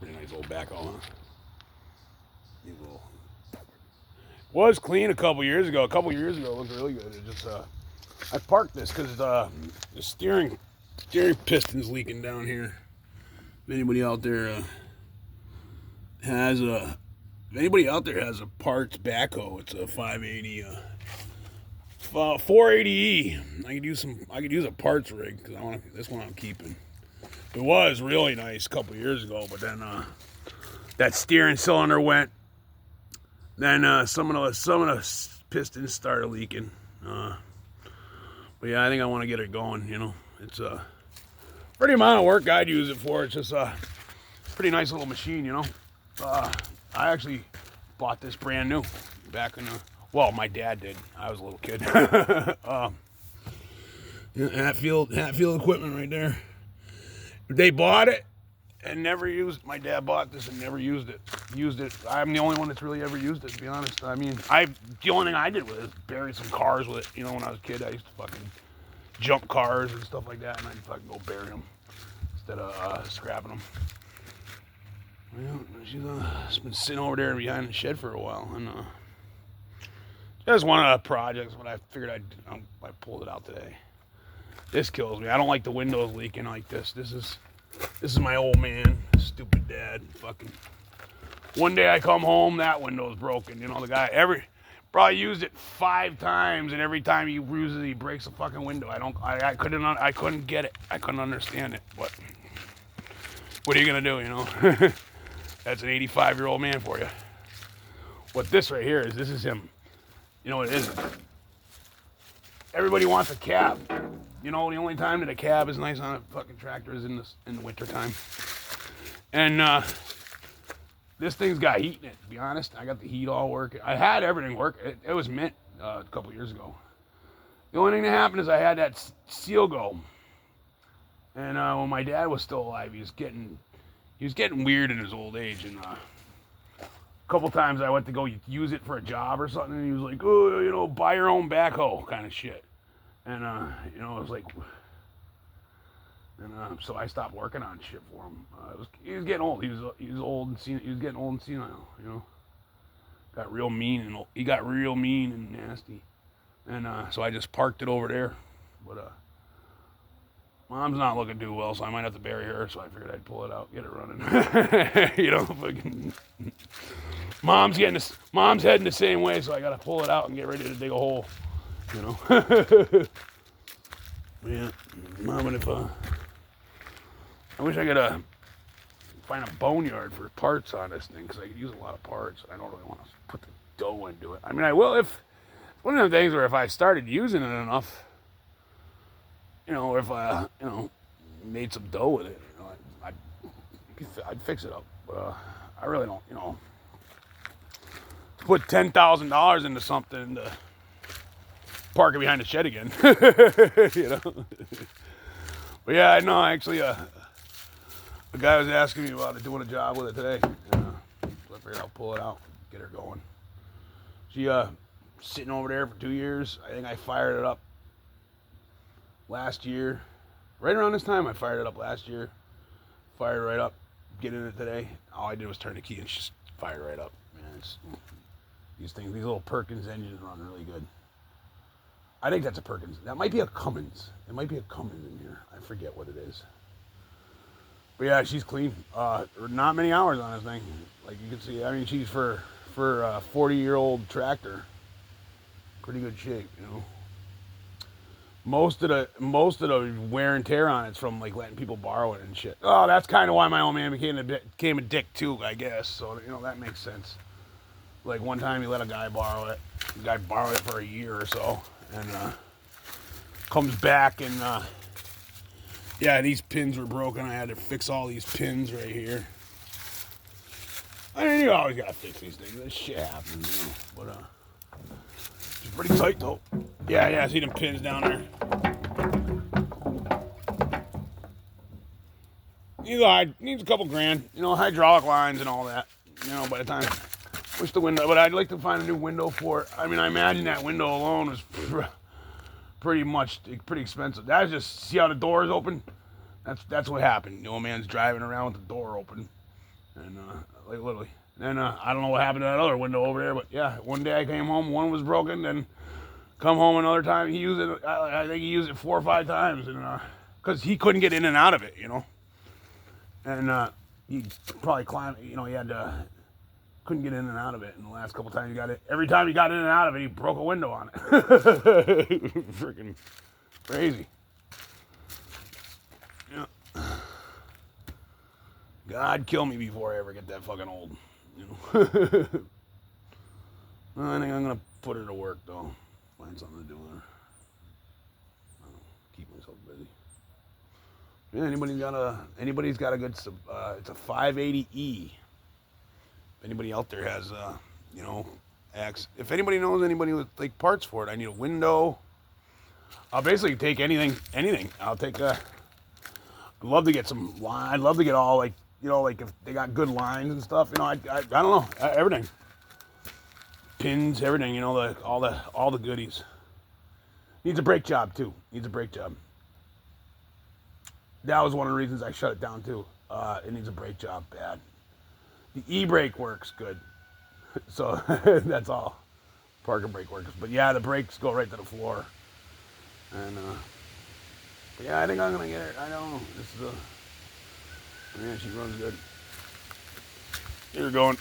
Pretty nice little backhoe, huh? Neat little. Was clean a couple years ago. A couple years ago, it looked really good. It just I parked this because the steering piston's leaking down here. If anybody out there has a parts backhoe, it's a 580 480E. I could use a parts rig because this one I'm keeping. It was really nice a couple years ago, but then that steering cylinder went. Then some of the pistons started leaking. But yeah, I think I want to get it going. You know, it's a pretty amount of work I'd use it for. It's just a pretty nice little machine. You know, I actually bought this brand new back in well, my dad did. I was a little kid. Hatfield equipment right there. They bought it and never used. My dad bought this and never used it. I'm the only one that's really ever used it, to be honest. I mean, the only thing I did with it is bury some cars with it. You know, when I was a kid, I used to fucking jump cars and stuff like that, and I'd fucking go bury them instead of scrapping them. Well, she's been sitting over there behind the shed for a while, and just one of the projects. But I figured I pulled it out today. This kills me. I don't like the windows leaking like this. This is my old man, stupid dad. Fucking. One day I come home, that window's broken. You know, the guy probably used it 5 times, and every time he uses it, he breaks the fucking window. I couldn't get it. I couldn't understand it. But what are you gonna do? You know, that's an 85-year-old man for you. What this right here is, this is him. You know what it is? Everybody wants a cab. You know, the only time that a cab is nice on a fucking tractor is in the winter time. And this thing's got heat in it, to be honest. I got the heat all working. I had everything work. It was mint a couple years ago. The only thing that happened is I had that seal go. And when my dad was still alive, he was getting weird in his old age. And a couple times I went to go use it for a job or something, and he was like, oh, you know, buy your own backhoe kind of shit. And, you know, it was like, and so I stopped working on shit for him. He was getting old. He was old and he was getting old and senile, you know. Got real mean and nasty. And so I just parked it over there. But Mom's not looking too well, so I might have to bury her. So I figured I'd pull it out, get it running. You know, fucking. Mom's heading the same way, so I gotta pull it out and get ready to dig a hole. You know. Yeah, Mom, if I wish I could find a boneyard for parts on this thing, because I could use a lot of parts. I don't really want to put the dough into it. I mean, I will if one of the things where if I started using it enough, you know, or if I, you know, made some dough with it, you know, I'd fix it up. But I really don't, you know, put $10,000 into something to park it behind the shed again. You know. But yeah, no, actually, a guy was asking me about doing a job with it today. So I figured I'll pull it out, get her going. She sitting over there for 2 years. I think I fired it up last year. Right around this time, I fired it up last year. Fired it right up, get in it today. All I did was turn the key and just fired it right up. Man, these little Perkins engines run really good. I think that's a Perkins. That might be a Cummins. It might be a Cummins in here. I forget what it is. But yeah, she's clean. Not many hours on this thing. Like you can see, I mean, she's for a 40-year-old tractor. Pretty good shape, you know. Most of the wear and tear on it's from like letting people borrow it and shit. Oh, that's kind of why my old man became a dick too, I guess. So you know that makes sense. Like one time he let a guy borrow it. The guy borrowed it for a year or so. And comes back and yeah, these pins were broken. I had to fix all these pins right here. I mean, you always gotta fix these things. This shit happens, you know. But it's pretty tight though. Yeah. See them pins down there. Needs a couple grand. You know, hydraulic lines and all that. You know, by the time. Wish the window, but I'd like to find a new window for it. I mean, I imagine that window alone was pretty expensive. That's just, see how the door is open? That's what happened. The old man's driving around with the door open. And like literally. And I don't know what happened to that other window over there, but yeah, one day I came home, one was broken, then come home another time. He used it. I think he used it 4 or 5 times, and because he couldn't get in and out of it, and he probably climbed. He had to couldn't get in and out of it. And the last couple times he got it, every time he got in and out of it, he broke a window on it. Freaking crazy. Yeah. God kill me before I ever get that fucking old. I think I'm gonna put her to work though. Find something to do with her. Keep myself busy. Yeah, anybody's got a good. It's a 580E. If anybody out there has if anybody knows anybody with like parts for it, I need a window. I'll basically take anything. I'll take I'd love to get some line. I'd love to get all like if they got good lines and stuff. I don't know everything. Pins, everything. All the goodies. Needs a brake job too. That was one of the reasons I shut it down too. It needs a brake job bad. The e-brake works good, so that's all. Parking brake works, but yeah, the brakes go right to the floor. And but yeah, I think I'm gonna get it. I don't know. This is she runs good. Here we're going.